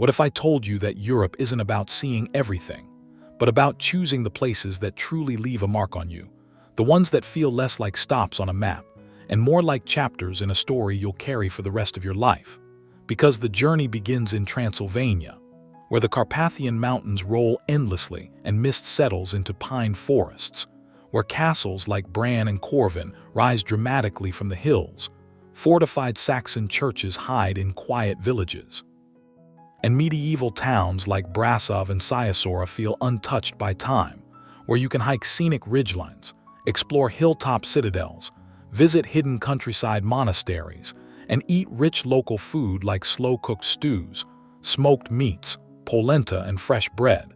What if I told you that Europe isn't about seeing everything, but about choosing the places that truly leave a mark on you, the ones that feel less like stops on a map and more like chapters in a story you'll carry for the rest of your life? Because the journey begins in Transylvania, where the Carpathian Mountains roll endlessly and mist settles into pine forests, where castles like Bran and Corvin rise dramatically from the hills, fortified Saxon churches hide in quiet villages, and medieval towns like Brasov and Ciasora feel untouched by time, where you can hike scenic ridgelines, explore hilltop citadels, visit hidden countryside monasteries, and eat rich local food like slow-cooked stews, smoked meats, polenta, and fresh bread,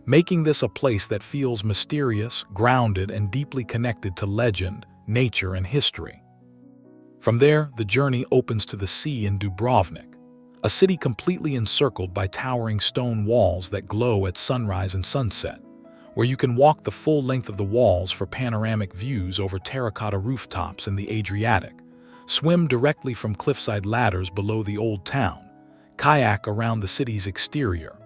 making this a place that feels mysterious, grounded, and deeply connected to legend, nature, and history. From there, the journey opens to the sea in Dubrovnik, a city completely encircled by towering stone walls that glow at sunrise and sunset, where you can walk the full length of the walls for panoramic views over terracotta rooftops in the Adriatic, swim directly from cliffside ladders below the old town, kayak around the city's exterior,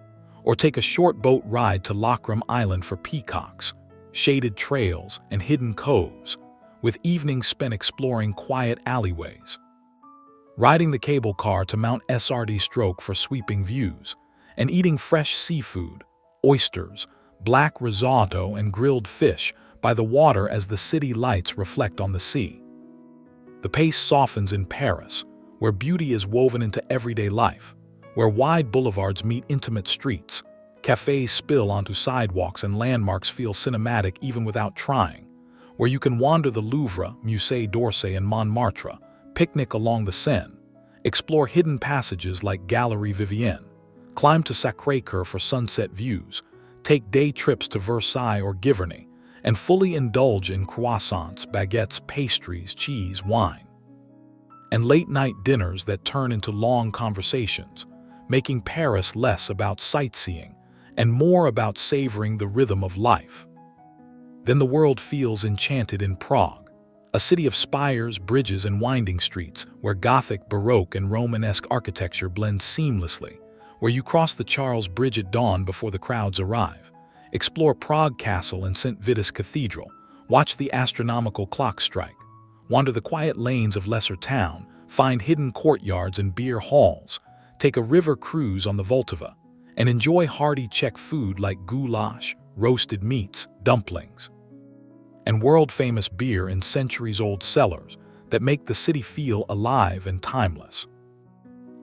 or take a short boat ride to Lochram Island for peacocks, shaded trails, and hidden coves, with evenings spent exploring quiet alleyways. Riding the cable car to Mount Srd Stroke for sweeping views, and eating fresh seafood, oysters, black risotto, and grilled fish by the water as the city lights reflect on the sea. The pace softens in Paris, where beauty is woven into everyday life, where wide boulevards meet intimate streets, cafes spill onto sidewalks, and landmarks feel cinematic even without trying, where you can wander the Louvre, Musée d'Orsay, and Montmartre, picnic along the Seine, explore hidden passages like Galerie Vivienne, climb to Sacré-Cœur for sunset views, take day trips to Versailles or Giverny, and fully indulge in croissants, baguettes, pastries, cheese, wine, and late-night dinners that turn into long conversations, making Paris less about sightseeing and more about savoring the rhythm of life. Then the world feels enchanted in Prague, a city of spires, bridges, and winding streets where Gothic, Baroque, and Romanesque architecture blend seamlessly, where you cross the Charles Bridge at dawn before the crowds arrive, explore Prague Castle and St. Vitus Cathedral, watch the astronomical clock strike, wander the quiet lanes of lesser town, find hidden courtyards and beer halls, take a river cruise on the Vltava, and enjoy hearty Czech food like goulash, roasted meats, dumplings, and world-famous beer in centuries-old cellars that make the city feel alive and timeless.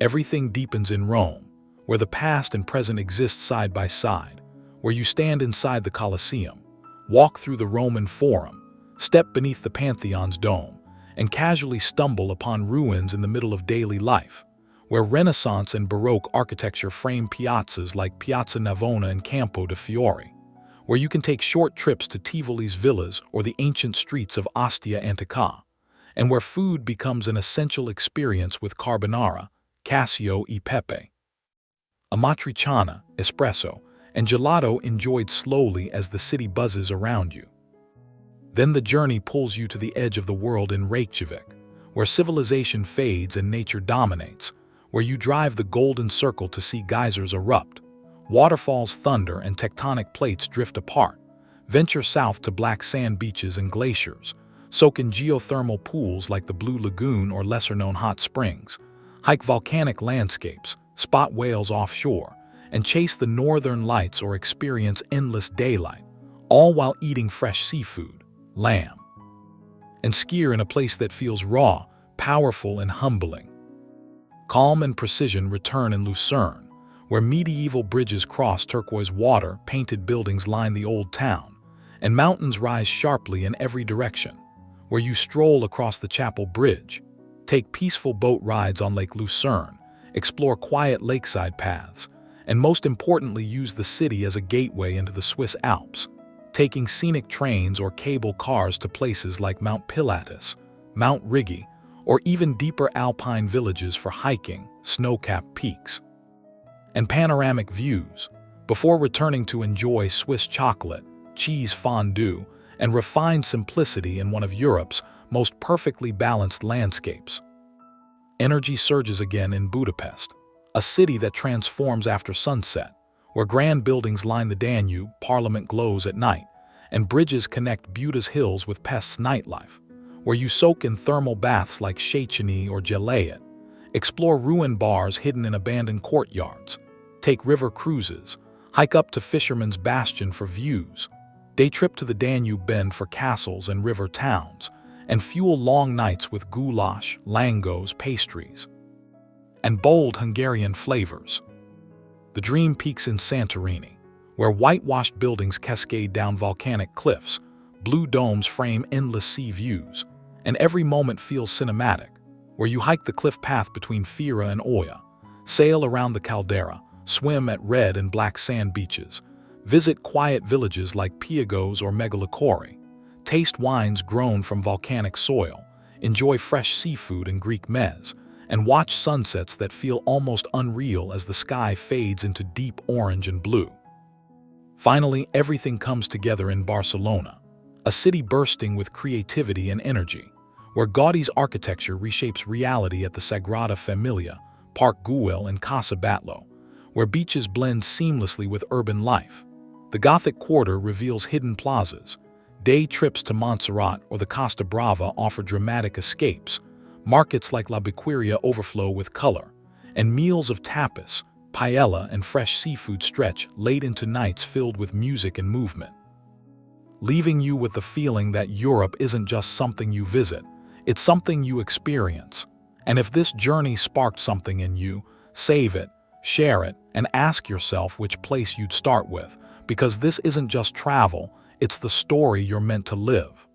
Everything deepens in Rome, where the past and present exist side by side, where you stand inside the Colosseum, walk through the Roman Forum, step beneath the Pantheon's dome, and casually stumble upon ruins in the middle of daily life, where Renaissance and Baroque architecture frame piazzas like Piazza Navona and Campo de' Fiori, where you can take short trips to Tivoli's villas or the ancient streets of Ostia Antica, and where food becomes an essential experience with carbonara, cassio e pepe, amatriciana, espresso, and gelato enjoyed slowly as the city buzzes around you. Then the journey pulls you to the edge of the world in Reykjavik, where civilization fades and nature dominates, where you drive the Golden Circle to see geysers erupt, waterfalls thunder, and tectonic plates drift apart, venture south to black sand beaches and glaciers, soak in geothermal pools like the Blue Lagoon or lesser-known hot springs, hike volcanic landscapes, spot whales offshore, and chase the northern lights or experience endless daylight, all while eating fresh seafood, lamb, and skier in a place that feels raw, powerful, and humbling. Calm and precision return in Lucerne, where medieval bridges cross turquoise water, painted buildings line the old town, and mountains rise sharply in every direction, where you stroll across the Chapel Bridge, take peaceful boat rides on Lake Lucerne, explore quiet lakeside paths, and most importantly use the city as a gateway into the Swiss Alps, taking scenic trains or cable cars to places like Mount Pilatus, Mount Rigi, or even deeper alpine villages for hiking, snow-capped peaks, and panoramic views, before returning to enjoy Swiss chocolate, cheese fondue, and refined simplicity in one of Europe's most perfectly balanced landscapes. Energy surges again in Budapest, a city that transforms after sunset, where grand buildings line the Danube, Parliament glows at night, and bridges connect Buda's hills with Pest's nightlife, where you soak in thermal baths like Széchenyi or Gyelayet, explore ruined bars hidden in abandoned courtyards, take river cruises, hike up to Fisherman's Bastion for views, day trip to the Danube Bend for castles and river towns, and fuel long nights with goulash, langos, pastries, and bold Hungarian flavors. The dream peaks in Santorini, where whitewashed buildings cascade down volcanic cliffs, blue domes frame endless sea views, and every moment feels cinematic, where you hike the cliff path between Fira and Oya, sail around the caldera, swim at red and black sand beaches, visit quiet villages like Piagos or Megalokori, taste wines grown from volcanic soil, enjoy fresh seafood and Greek meze, and watch sunsets that feel almost unreal as the sky fades into deep orange and blue. Finally, everything comes together in Barcelona, a city bursting with creativity and energy, where Gaudi's architecture reshapes reality at the Sagrada Familia, Park Güell and Casa Batlló, where beaches blend seamlessly with urban life. The Gothic Quarter reveals hidden plazas. Day trips to Montserrat or the Costa Brava offer dramatic escapes. Markets like La Biqueria overflow with color, and meals of tapas, paella, and fresh seafood stretch late into nights filled with music and movement, leaving you with the feeling that Europe isn't just something you visit, it's something you experience. And if this journey sparked something in you, save it, share it, and ask yourself which place you'd start with, because this isn't just travel, it's the story you're meant to live.